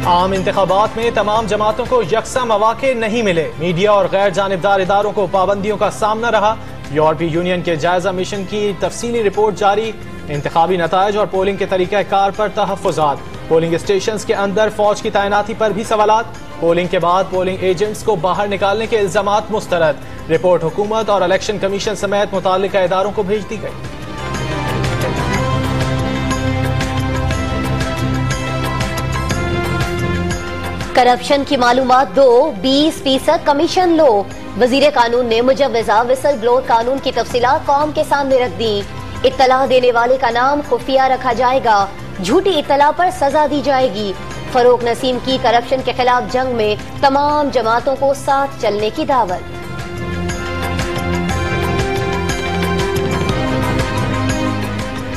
आम इंतखाबात में तमाम जमातों को यकसा मौके नहीं मिले। मीडिया और गैर जानिबदार इदारों को पाबंदियों का सामना रहा। यूरोपीय यूनियन के जायजा मिशन की तफसीली रिपोर्ट जारी। इंतखाबी नतायज और पोलिंग के तरीक़ाकार पर तहफ़्फ़ुज़ात। पोलिंग स्टेशन के अंदर फौज की तैनाती पर भी सवालात। पोलिंग के बाद पोलिंग एजेंट्स को बाहर निकालने के इल्जामात मुस्तरद। रिपोर्ट हुकूमत और इलेक्शन कमीशन समेत मुताल्लिका इदारों को भेज दी गई। करप्शन की मालूमात दो, 20% कमीशन लो। वजीर कानून ने मुजव्वजा विसल ब्लोअर कानून की तफसीलात कौम के सामने रख दी। इत्तला देने वाले का नाम खुफिया रखा जाएगा। झूठी इत्तला पर सजा दी जाएगी। फरूक नसीम की करप्शन के खिलाफ जंग में तमाम जमातों को साथ चलने की दावत।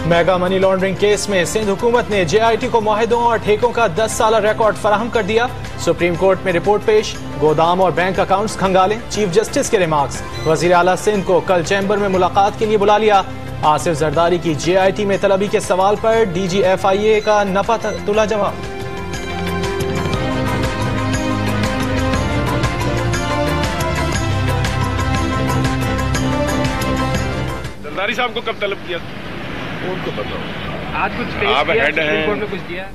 मेगा मनी लॉन्ड्रिंग केस में सिंध हुकूमत ने JIT को मुआहिदों और ठेकों का 10 साल रिकॉर्ड फराहम कर दिया। सुप्रीम कोर्ट में रिपोर्ट पेश। गोदाम और बैंक अकाउंट्स खंगाले। चीफ जस्टिस के रिमार्क्स। वजीर आला सिंध को कल चैम्बर में मुलाकात के लिए बुला लिया। आसिफ जरदारी की JIT में तलबी के सवाल पर DG FIA का नफा तुला जवाब। जरदारी साहब को कब तलब किया? उनको बताओ। आज कुछ आप हेड हैं। में कुछ दिया?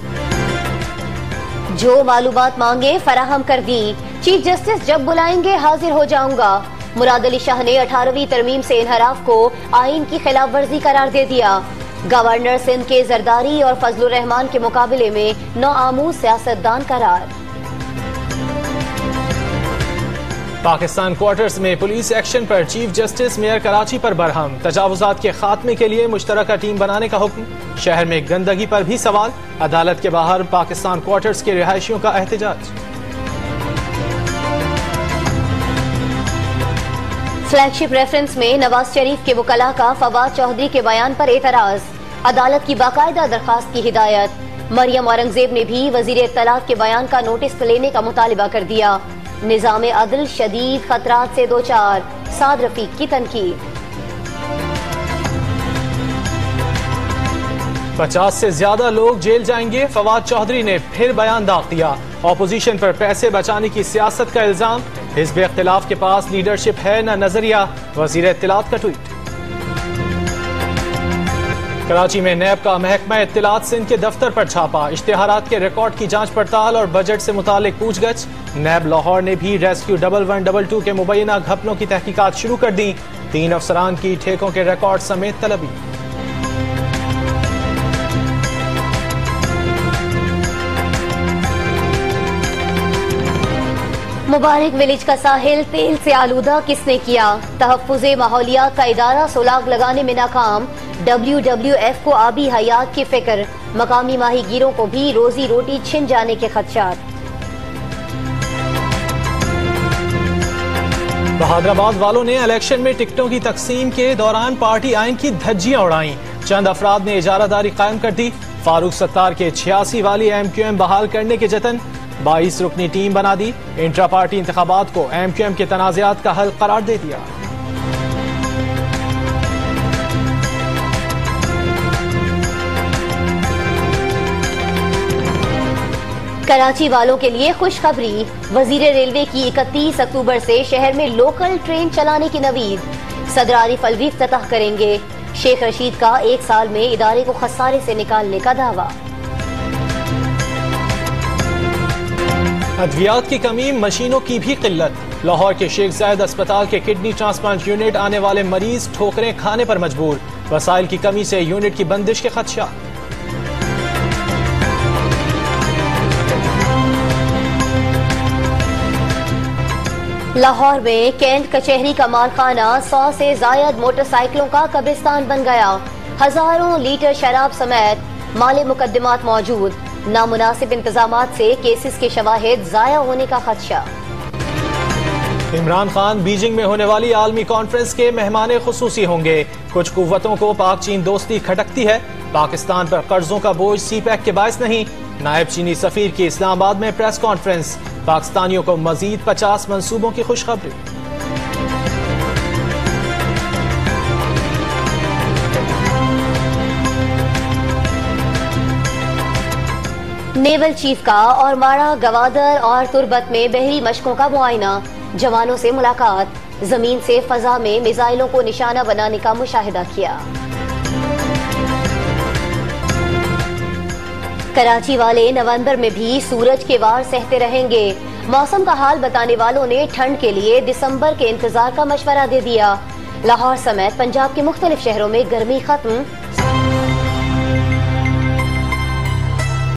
जो मालूमात मांगे फराहम कर दी। चीफ जस्टिस जब बुलाएंगे हाजिर हो जाऊंगा। मुराद अली शाह ने 18वीं तरमीम से इनहराफ को आइन की खिलाफ वर्जी करार दे दिया। गवर्नर सिंध के जरदारी और फजलुर रहमान के मुकाबले में नौआमूज सियासतदान करार। पाकिस्तान क्वार्टर्स में पुलिस एक्शन पर चीफ जस्टिस मेयर कराची पर बरहम। तजावुजात के खात्मे के लिए मुश्तरका टीम बनाने का हुक्म। शहर में गंदगी पर भी सवाल। अदालत के बाहर पाकिस्तान क्वार्टर्स के रिहायशियों का एहतजाज। फ्लैगशिप रेफरेंस में नवाज शरीफ के वकला का फवाद चौधरी के बयान पर एतराज। अदालत की बाकायदा दरखास्त की हिदायत। मरियम औरंगजेब ने भी वजीर इत्तलात के बयान का नोटिस लेने का मुतालिबा कर दिया। निजाम अदल शदीद खतरात से दो चार। साद रफीक की तनकीद। 50 से ज्यादा लोग जेल जाएंगे। फवाद चौधरी ने फिर बयान दाग दिया। ऑपोजिशन पर पैसे बचाने की सियासत का इल्जाम। हिज़्ब इख्तिलाफ के पास लीडरशिप है न नजरिया। वजीर इत्तलात का ट्वीट। कराची में नैब का महकमा इत्तलात सिंध के दफ्तर पर छापा। इश्तिहारात के रिकॉर्ड की जांच पड़ताल और बजट से मुतालिक पूछगछ। नैब लाहौर ने भी रेस्क्यू 1122 के मुबैना घपलों की तहकीकात शुरू कर दी। 3 अफसरान की ठेकों के रिकॉर्ड समेत तलबी। मुबारक विलेज का साहिल तेल से आलूदा किसने किया? तहफ्फुज़े माहौलियात का इदारा सुलाग लगाने में नाकाम। WWF को आबी हयात की फिक्र। मकामी माहीगीरों को भी रोजी रोटी छिन जाने के खदशात। बहादुराबाद वालों ने इलेक्शन में टिकटों की तकसीम के दौरान पार्टी आइन की धज्जियां उड़ाई। चंद अफराद ने इजारादारी कायम कर दी। फारूक सत्तार के 86 वाली MQM बहाल करने के जतन। 22 रुकनी टीम बना दी। इंट्रा पार्टी इंतखाबात को MQM के तनाज़ात का हल करार दे दिया। कराची वालों के लिए खुशखबरी। वजीर रेलवे की 31 अक्टूबर से शहर में लोकल ट्रेन चलाने की नवीद। सदर आरिफ अलवी इफ्तिताह करेंगे। शेख रशीद का 1 साल में इदारे को खसारे से निकालने का दावा। अद्वियात की कमी, मशीनों की भी किल्लत। लाहौर के शेख जायद अस्पताल के किडनी ट्रांसप्लांट यूनिट आने वाले मरीज ठोकरें खाने पर मजबूर। वसाइल की कमी से यूनिट की बंदिश के खदशात। लाहौर में कैंट कचहरी का मालखाना 100 से जायद मोटरसाइकिलों का कब्रिस्तान बन गया। हजारों लीटर शराब समेत माले मुकदमात मौजूद। नामुनासिब इंतजामात से केसेस के शवाहिद जाया होने का खदशा। इमरान खान बीजिंग में होने वाली आलमी कॉन्फ्रेंस के मेहमान खुसूसी होंगे। कुछ कुव्वतों को पाक चीन दोस्ती खटकती है। पाकिस्तान पर कर्जों का बोझ CPEC के बायस नहीं। नायब चीनी सफीर की इस्लामाबाद में प्रेस कॉन्फ्रेंस। पाकिस्तानियों को मजीद 50 मंसूबों की खुशखबरी। नेवल चीफ का और माड़ा गवादर और तुर्बत में बहरी मशकों का मुआयना, जवानों से मुलाकात, जमीन से फजा में मिसाइलों को निशाना बनाने का मुशाहिदा किया। कराची वाले नवंबर में भी सूरज के वार सहते रहेंगे। मौसम का हाल बताने वालों ने ठंड के लिए दिसंबर के इंतजार का मशवरा दे दिया। लाहौर समेत पंजाब के मुख्तलिफ शहरों में गर्मी खत्म,